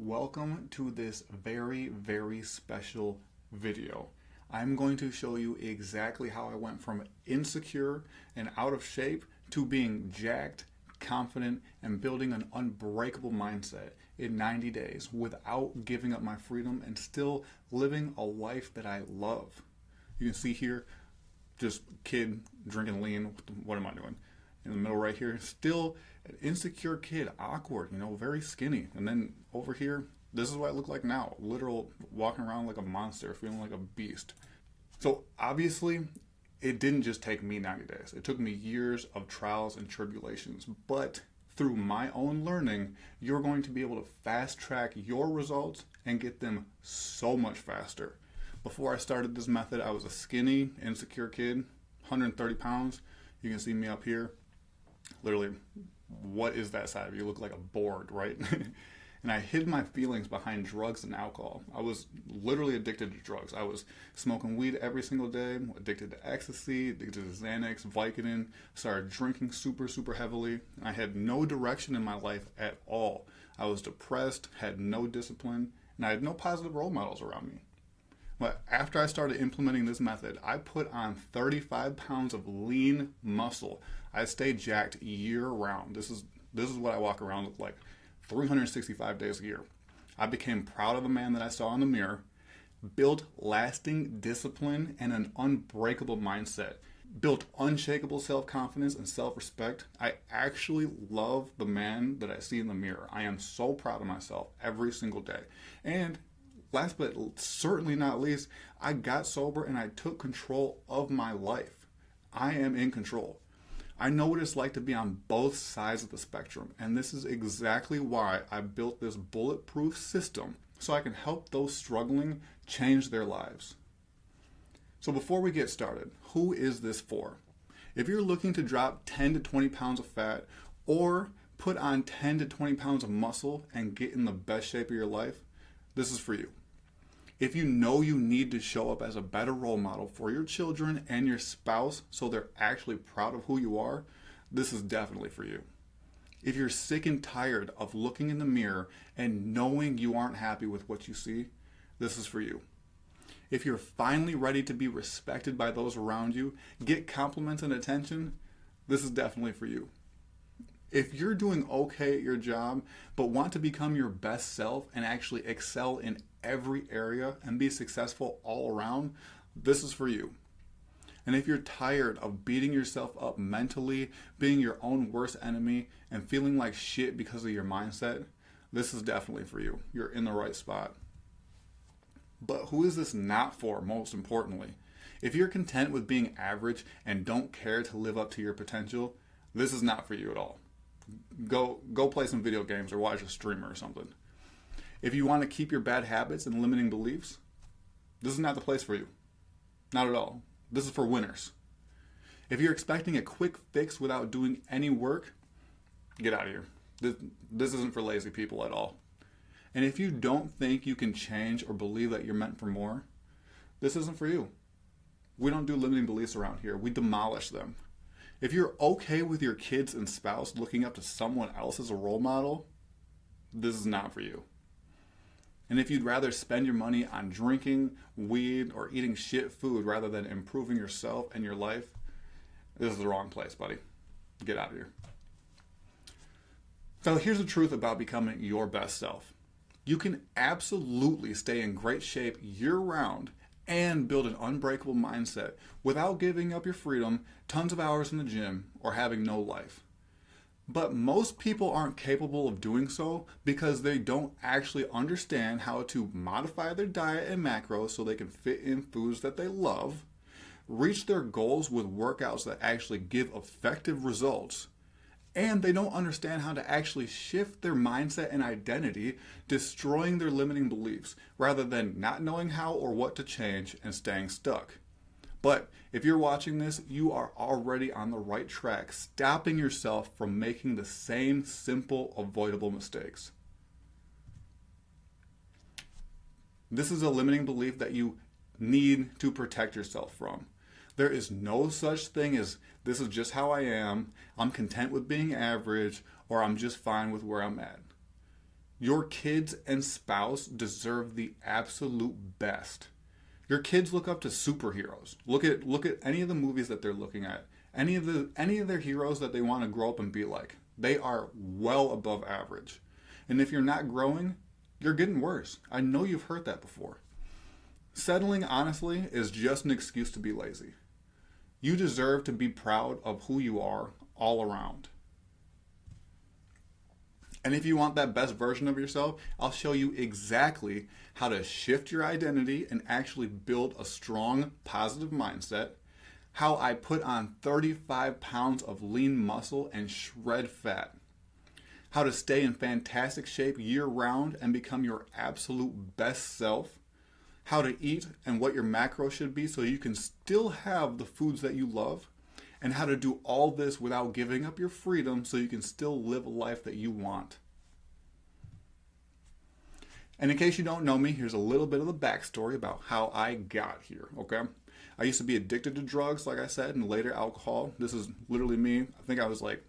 Welcome to this very special video. I'm going to show you exactly how I went from insecure and out of shape to being jacked, confident, and building an unbreakable mindset in 90 days without giving up my freedom and still living a life that I love. You can see here, just kid drinking lean. What am I doing? In the middle right here, still an insecure kid, awkward, very skinny. And then over here, this is what I look like now, literal walking around like a monster, feeling like a beast. So obviously, it didn't just take me 90 days. It took me years of trials and tribulations. But through my own learning, you're going to be able to fast track your results and get them so much faster. Before I started this method, I was a skinny, insecure kid, 130 pounds. You can see me up here. Literally, what is that side of you? You look like a board, right? And I hid my feelings behind drugs and alcohol. I was literally addicted to drugs. I was smoking weed every single day, addicted to ecstasy, addicted to Xanax, Vicodin, started drinking super heavily. I had no direction in my life at all. I was depressed, had no discipline, and I had no positive role models around me. But after I started implementing this method, I put on 35 pounds of lean muscle. I stayed jacked year round. This is what I walk around with like 365 days a year. I became proud of the man that I saw in the mirror, built lasting discipline and an unbreakable mindset, built unshakable self-confidence and self-respect. I actually love the man that I see in the mirror. I am so proud of myself every single day. And last but certainly not least, I got sober and I took control of my life. I am in control. I know what it's like to be on both sides of the spectrum, and this is exactly why I built this bulletproof system so I can help those struggling change their lives. So before we get started, who is this for? If you're looking to drop 10 to 20 pounds of fat or put on 10 to 20 pounds of muscle and get in the best shape of your life, this is for you. If you know you need to show up as a better role model for your children and your spouse so they're actually proud of who you are, this is definitely for you. If you're sick and tired of looking in the mirror and knowing you aren't happy with what you see, this is for you. If you're finally ready to be respected by those around you, get compliments and attention, this is definitely for you. If you're doing okay at your job, but want to become your best self and actually excel in every area and be successful all around, this is for you. And if you're tired of beating yourself up mentally, being your own worst enemy, and feeling like shit because of your mindset, this is definitely for you. You're in the right spot. But who is this not for, most importantly? If you're content with being average and don't care to live up to your potential, this is not for you at all. Go play some video games or watch a streamer or something. If you want to keep your bad habits and limiting beliefs, this is not the place for you. Not at all. This is for winners. If you're expecting a quick fix without doing any work, get out of here. This isn't for lazy people at all. And if you don't think you can change or believe that you're meant for more, this isn't for you. We don't do limiting beliefs around here. We demolish them. If you're okay with your kids and spouse looking up to someone else as a role model, this is not for you. And if you'd rather spend your money on drinking, weed, or eating shit food rather than improving yourself and your life, this is the wrong place, buddy. Get out of here. So here's the truth about becoming your best self. You can absolutely stay in great shape year-round and build an unbreakable mindset without giving up your freedom, tons of hours in the gym, or having no life. But most people aren't capable of doing so because they don't actually understand how to modify their diet and macros so they can fit in foods that they love, reach their goals with workouts that actually give effective results, and they don't understand how to actually shift their mindset and identity, destroying their limiting beliefs, rather than not knowing how or what to change and staying stuck. But if you're watching this, you are already on the right track, stopping yourself from making the same simple, avoidable mistakes. This is a limiting belief that you need to protect yourself from. There is no such thing as, this is just how I am, I'm content with being average, or I'm just fine with where I'm at. Your kids and spouse deserve the absolute best. Your kids look up to superheroes. Look at any of the movies that they're looking at. Any of their heroes that they want to grow up and be like. They are well above average. And if you're not growing, you're getting worse. I know you've heard that before. Settling, honestly, is just an excuse to be lazy. You deserve to be proud of who you are all around. And if you want that best version of yourself, I'll show you exactly how to shift your identity and actually build a strong, positive mindset, how I put on 35 pounds of lean muscle and shred fat, how to stay in fantastic shape year-round and become your absolute best self, how to eat and what your macros should be so you can still have the foods that you love, and how to do all this without giving up your freedom so you can still live a life that you want. And in case you don't know me, here's a little bit of the backstory about how I got here, okay? I used to be addicted to drugs, like I said, and later alcohol. This is literally me. I think I was like,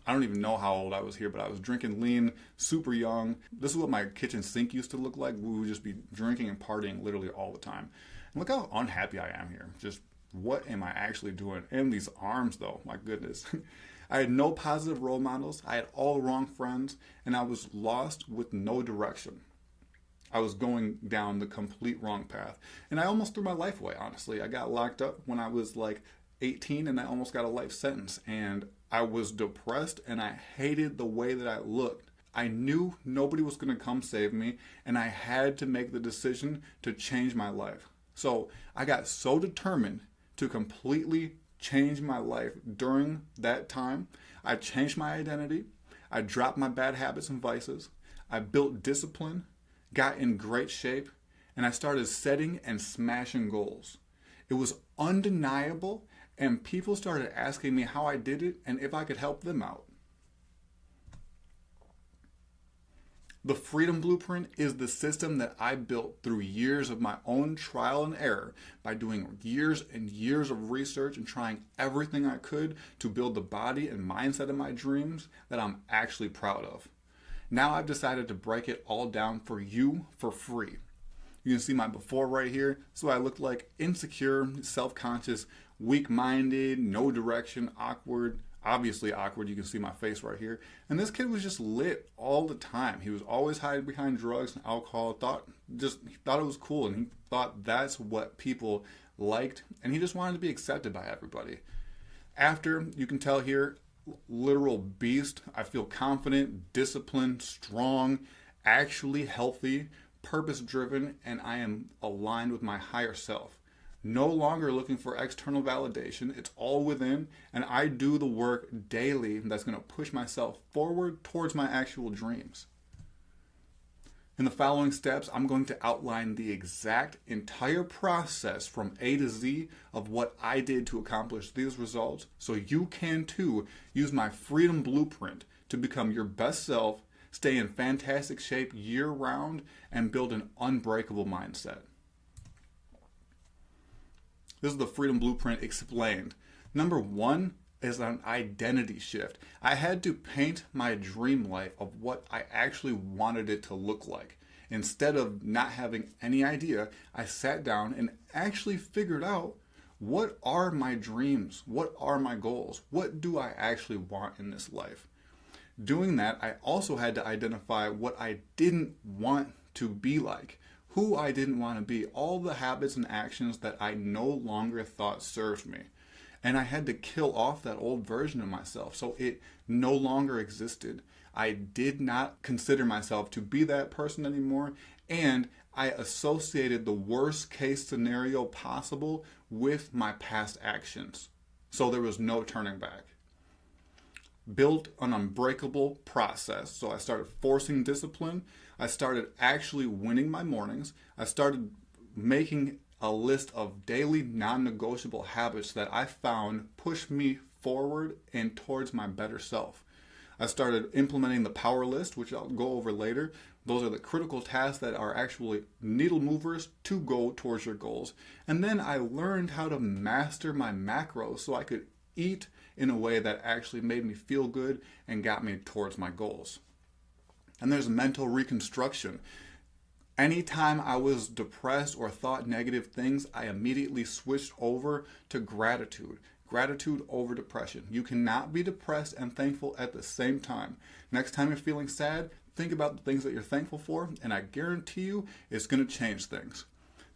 I don't even know how old I was here, but I was drinking lean, super young. This is what my kitchen sink used to look like. We would just be drinking and partying literally all the time. And look how unhappy I am here. Just what am I actually doing? And these arms though, my goodness. I had no positive role models. I had all the wrong friends, and I was lost with no direction. I was going down the complete wrong path. And I almost threw my life away, honestly. I got locked up when I was like 18 and I almost got a life sentence. And I was depressed and I hated the way that I looked. I knew nobody was going to come save me, and I had to make the decision to change my life. So I got so determined to completely change my life during that time. I changed my identity. I dropped my bad habits and vices. I built discipline, got in great shape, and I started setting and smashing goals. It was undeniable, and people started asking me how I did it and if I could help them out. The Freedom Blueprint is the system that I built through years of my own trial and error by doing years and years of research and trying everything I could to build the body and mindset of my dreams that I'm actually proud of. Now I've decided to break it all down for you for free. You can see my before right here. So I looked like insecure, self-conscious, weak-minded, no direction, awkward. Obviously awkward, you can see my face right here. And this kid was just lit all the time. He was always hiding behind drugs and alcohol, he thought it was cool, and he thought that's what people liked, and he just wanted to be accepted by everybody. After, you can tell here, literal beast. I feel confident, disciplined, strong, actually healthy, purpose-driven, and I am aligned with my higher self. No longer looking for external validation. It's all within, and I do the work daily that's going to push myself forward towards my actual dreams. In the following steps, I'm going to outline the exact entire process from A to Z of what I did to accomplish these results, so you can too use my Freedom Blueprint to become your best self, stay in fantastic shape year-round, and build an unbreakable mindset. This is the Freedom Blueprint explained. Number one is an identity shift. I had to paint my dream life of what I actually wanted it to look like. Instead of not having any idea, I sat down and actually figured out, what are my dreams? What are my goals? What do I actually want in this life? Doing that, I also had to identify what I didn't want to be like, who I didn't want to be, all the habits and actions that I no longer thought served me. And I had to kill off that old version of myself so it no longer existed. I did not consider myself to be that person anymore, and I associated the worst case scenario possible with my past actions. So there was no turning back. Built an unbreakable process. So I started forcing discipline. I started actually winning my mornings. I started making a list of daily non-negotiable habits that I found push me forward and towards my better self. I started implementing the power list, which I'll go over later. Those are the critical tasks that are actually needle movers to go towards your goals. And then I learned how to master my macros so I could eat in a way that actually made me feel good and got me towards my goals. And there's mental reconstruction. Anytime I was depressed or thought negative things, I immediately switched over to gratitude. Gratitude over depression. You cannot be depressed and thankful at the same time. Next time you're feeling sad, think about the things that you're thankful for, and I guarantee you it's going to change things.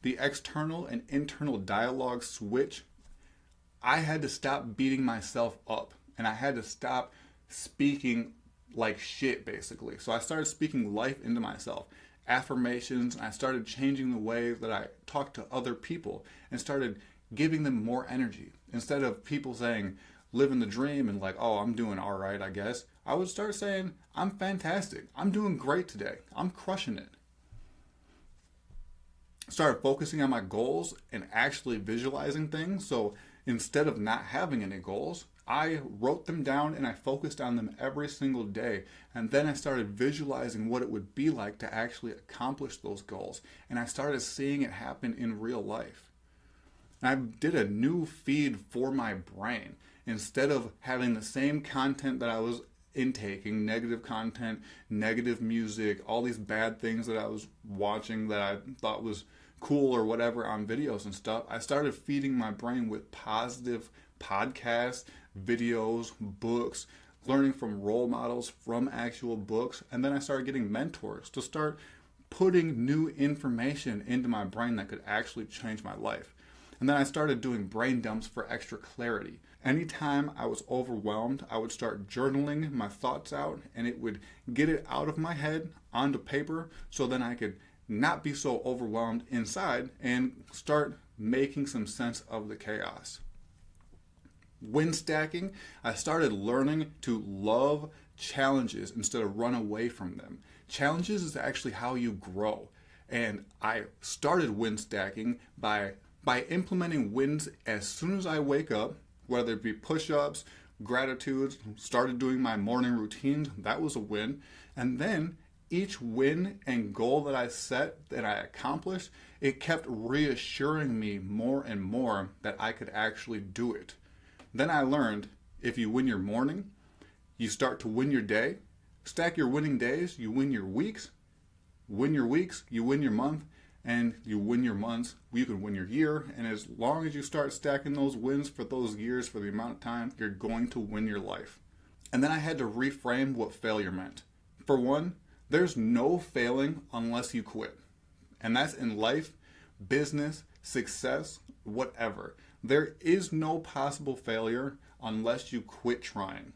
The external and internal dialogue switch. I had to stop beating myself up, and I had to stop speaking like shit, basically. So I started speaking life into myself. Affirmations. I started changing the way that I talk to other people and started giving them more energy. Instead of people saying, living the dream and like, oh, I'm doing all right, I guess, I would start saying, I'm fantastic. I'm doing great today. I'm crushing it. Started focusing on my goals and actually visualizing things. So instead of not having any goals, I wrote them down and I focused on them every single day. And then I started visualizing what it would be like to actually accomplish those goals. And I started seeing it happen in real life. And I did a new feed for my brain. Instead of having the same content that I was intaking, negative content, negative music, all these bad things that I was watching that I thought was cool or whatever on videos and stuff, I started feeding my brain with positive podcasts, videos, books, learning from role models from actual books. And then I started getting mentors to start putting new information into my brain that could actually change my life. And then I started doing brain dumps for extra clarity. Anytime I was overwhelmed, I would start journaling my thoughts out, and it would get it out of my head onto paper, so then I could not be so overwhelmed inside and start making some sense of the chaos. Win stacking, I started learning to love challenges instead of run away from them. Challenges is actually how you grow. And I started win stacking by implementing wins as soon as I wake up, whether it be push-ups, gratitude, started doing my morning routines, that was a win. And then each win and goal that I set, that I accomplished, it kept reassuring me more and more that I could actually do it. Then I learned if you win your morning, you start to win your day. Stack your winning days, you win your weeks. Win your weeks, you win your month. And you win your months, you can win your year. And as long as you start stacking those wins for those years, for the amount of time, you're going to win your life. And then I had to reframe what failure meant. For one, there's no failing unless you quit. And that's in life, business, success, whatever. There is no possible failure unless you quit trying.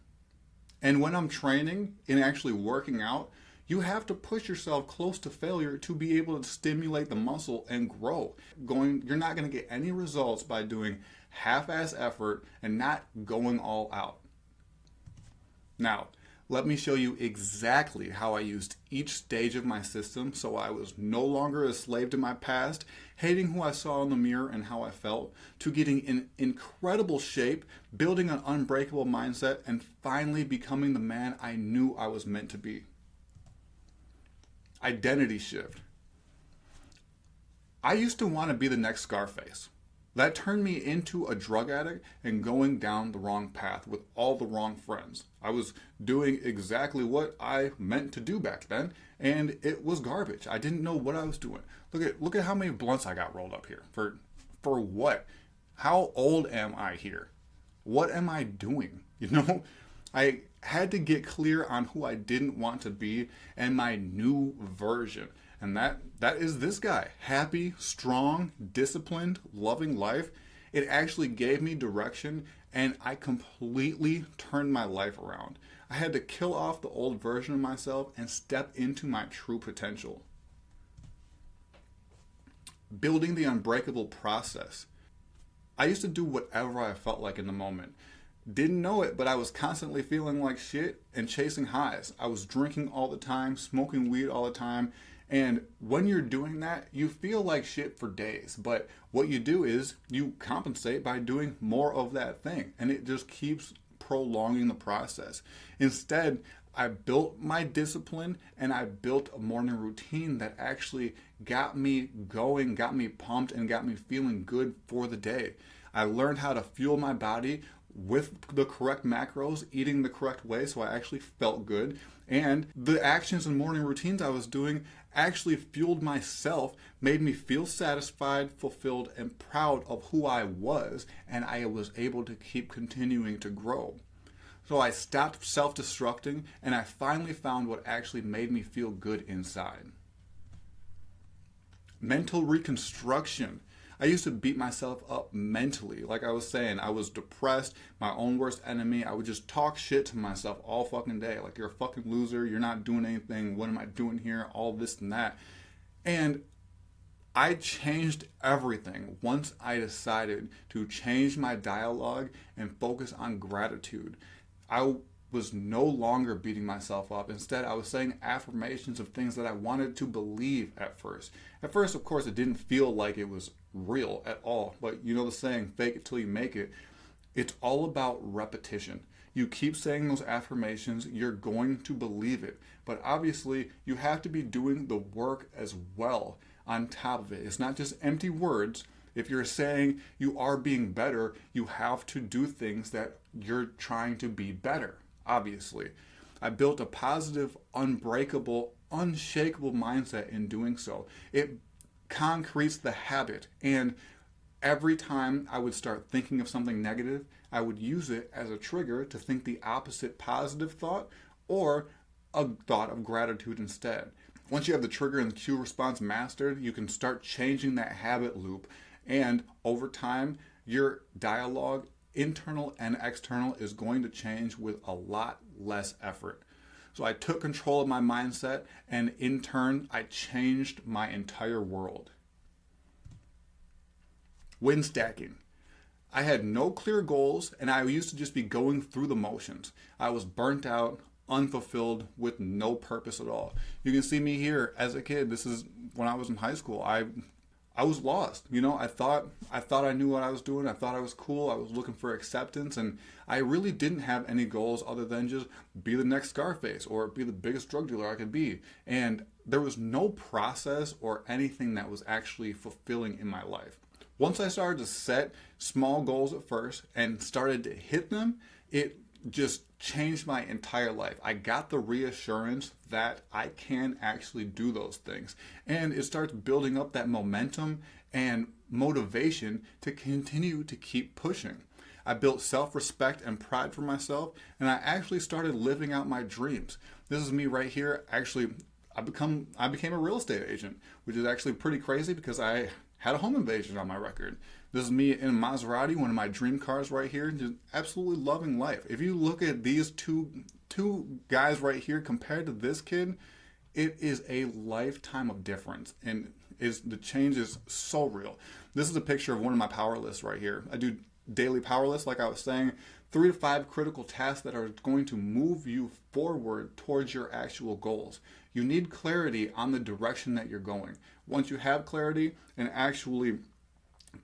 And when I'm training and actually working out, you have to push yourself close to failure to be able to stimulate the muscle and grow. You're not going to get any results by doing half-ass effort and not going all out. Now, let me show you exactly how I used each stage of my system so I was no longer a slave to my past, hating who I saw in the mirror and how I felt, to getting in incredible shape, building an unbreakable mindset, and finally becoming the man I knew I was meant to be. Identity shift. I used to want to be the next Scarface. That turned me into a drug addict and going down the wrong path with all the wrong friends. I was doing exactly what I meant to do back then, and it was garbage. I didn't know what I was doing. Look at how many blunts I got rolled up here. For what? How old am I here? What am I doing? I had to get clear on who I didn't want to be and my new version. And that is this guy. Happy, strong, disciplined, loving life. It actually gave me direction, and I completely turned my life around. I had to kill off the old version of myself and step into my true potential. Building the unbreakable process. I used to do whatever I felt like in the moment. Didn't know it, but I was constantly feeling like shit and chasing highs. I was drinking all the time, smoking weed all the time. And when you're doing that, you feel like shit for days. But what you do is you compensate by doing more of that thing. And it just keeps prolonging the process. Instead, I built my discipline and I built a morning routine that actually got me going, got me pumped, and got me feeling good for the day. I learned how to fuel my body with the correct macros, eating the correct way, so I actually felt good. And the actions and morning routines I was doing actually fueled myself, made me feel satisfied, fulfilled, and proud of who I was, and I was able to keep continuing to grow. So I stopped self-destructing, and I finally found what actually made me feel good inside. Mental reconstruction. I used to beat myself up mentally. Like I was saying, I was depressed, my own worst enemy. I would just talk shit to myself all fucking day. Like, you're a fucking loser, you're not doing anything, what am I doing here, all this and that. And I changed everything once I decided to change my dialogue and focus on gratitude. I was no longer beating myself up. Instead, I was saying affirmations of things that I wanted to believe at first. At first, of course, it didn't feel like it was real at all. But you know the saying, fake it till you make it. It's all about repetition. You keep saying those affirmations, you're going to believe it. But obviously, you have to be doing the work as well on top of it. It's not just empty words. If you're saying you are being better, you have to do things that you're trying to be better, obviously. I built a positive, unbreakable, unshakable mindset in doing so. It concretes the habit, and every time I would start thinking of something negative, I would use it as a trigger to think the opposite positive thought or a thought of gratitude instead. Once you have the trigger and the cue response mastered, you can start changing that habit loop, and over time, your dialogue, internal and external, is going to change with a lot less effort. So I took control of my mindset, and in turn, I changed my entire world. Win stacking. I had no clear goals, and I used to just be going through the motions. I was burnt out, unfulfilled, with no purpose at all. You can see me here as a kid. This is when I was in high school. I was lost. You know, I thought I knew what I was doing. I thought I was cool. I was looking for acceptance, and I really didn't have any goals other than just be the next Scarface or be the biggest drug dealer I could be. And there was no process or anything that was actually fulfilling in my life. Once I started to set small goals at first and started to hit them, it just changed my entire life. I got the reassurance that I can actually do those things. And it starts building up that momentum and motivation to continue to keep pushing. I built self-respect and pride for myself, and I actually started living out my dreams. This is me right here. Actually, I became a real estate agent, which is actually pretty crazy because I had a home invasion on my record. This is me in a Maserati, one of my dream cars right here, just absolutely loving life. If you look at these two guys right here compared to this kid, it is a lifetime of difference, and the change is so real. This is a picture of one of my power lists right here. I do daily power lists, like I was saying, 3 to 5 critical tasks that are going to move you forward towards your actual goals. You need clarity on the direction that you're going. Once you have clarity and actually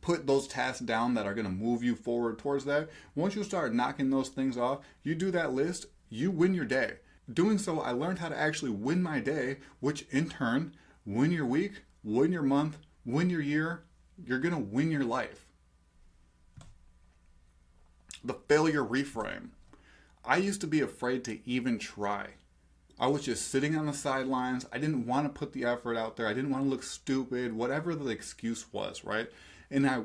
put those tasks down that are going to move you forward towards that, once you start knocking those things off, you do that list, you win your day. Doing so, I learned how to actually win my day, which in turn, win your week, win your month, win your year. You're going to win your life. The failure reframe. I used to be afraid to even try. I was just sitting on the sidelines. I didn't want to put the effort out there. I didn't want to look stupid, whatever the excuse was, right? And I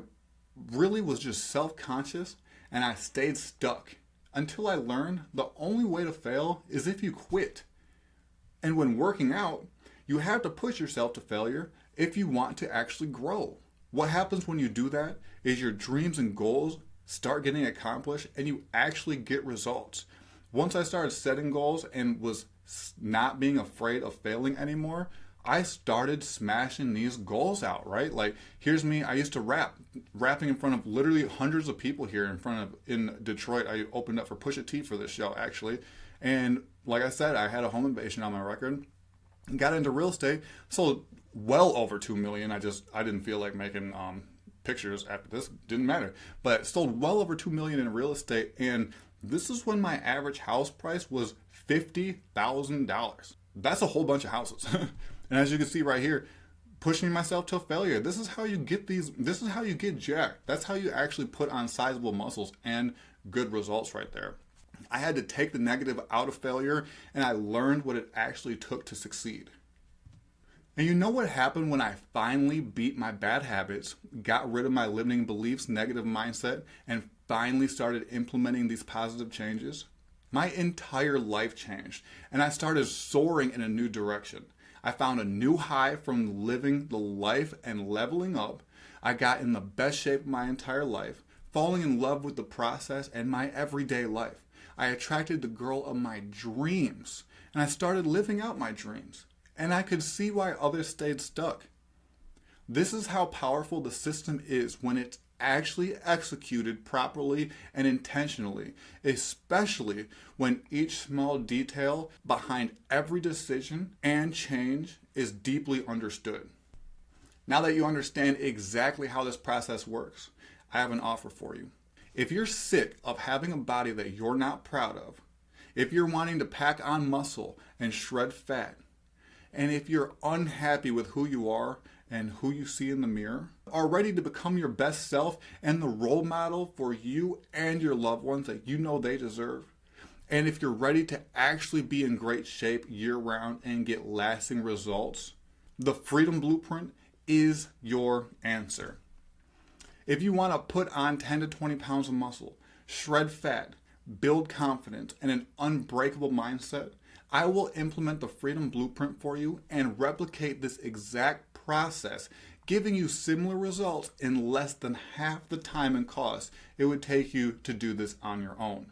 really was just self-conscious, and I stayed stuck until I learned the only way to fail is if you quit. And when working out, you have to push yourself to failure if you want to actually grow. What happens when you do that is your dreams and goals start getting accomplished, and you actually get results. Once I started setting goals and was not being afraid of failing anymore, I started smashing these goals out, right? Like, here's me. I used to rapping in front of literally hundreds of people here in Detroit. I opened up for Pusha T for this show, actually. And like I said, I had a home invasion on my record. Got into real estate, sold well over 2 million. I didn't feel like making pictures after this. Didn't matter. But sold well over 2 million in real estate, and this is when my average house price was $50,000. That's a whole bunch of houses. And as you can see right here, pushing myself to failure. This is how you get jacked. That's how you actually put on sizable muscles and good results right there. I had to take the negative out of failure, and I learned what it actually took to succeed. And you know what happened when I finally beat my bad habits, got rid of my limiting beliefs, negative mindset, and finally started implementing these positive changes? My entire life changed, and I started soaring in a new direction. I found a new high from living the life and leveling up. I got in the best shape of my entire life, falling in love with the process and my everyday life. I attracted the girl of my dreams, and I started living out my dreams. And I could see why others stayed stuck. This is how powerful the system is when it's actually executed properly and intentionally, especially when each small detail behind every decision and change is deeply understood. Now that you understand exactly how this process works, I have an offer for you. If you're sick of having a body that you're not proud of, if you're wanting to pack on muscle and shred fat, and if you're unhappy with who you are and who you see in the mirror, are ready to become your best self and the role model for you and your loved ones that you know they deserve, and if you're ready to actually be in great shape year-round and get lasting results, the Freedom Blueprint is your answer. If you want to put on 10 to 20 pounds of muscle, shred fat, build confidence, and an unbreakable mindset, I will implement the Freedom Blueprint for you and replicate this exact process, giving you similar results in less than half the time and cost it would take you to do this on your own.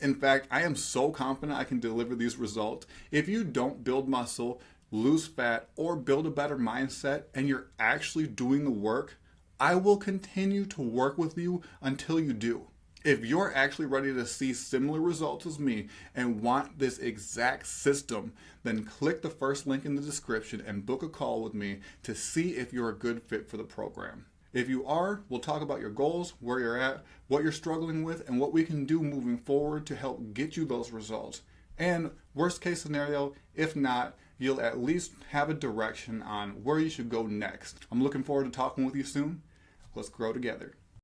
In fact, I am so confident I can deliver these results. If you don't build muscle, lose fat, or build a better mindset, and you're actually doing the work, I will continue to work with you until you do. If you're actually ready to see similar results as me and want this exact system, then click the first link in the description and book a call with me to see if you're a good fit for the program. If you are, we'll talk about your goals, where you're at, what you're struggling with, and what we can do moving forward to help get you those results. And worst case scenario, if not, you'll at least have a direction on where you should go next. I'm looking forward to talking with you soon. Let's grow together.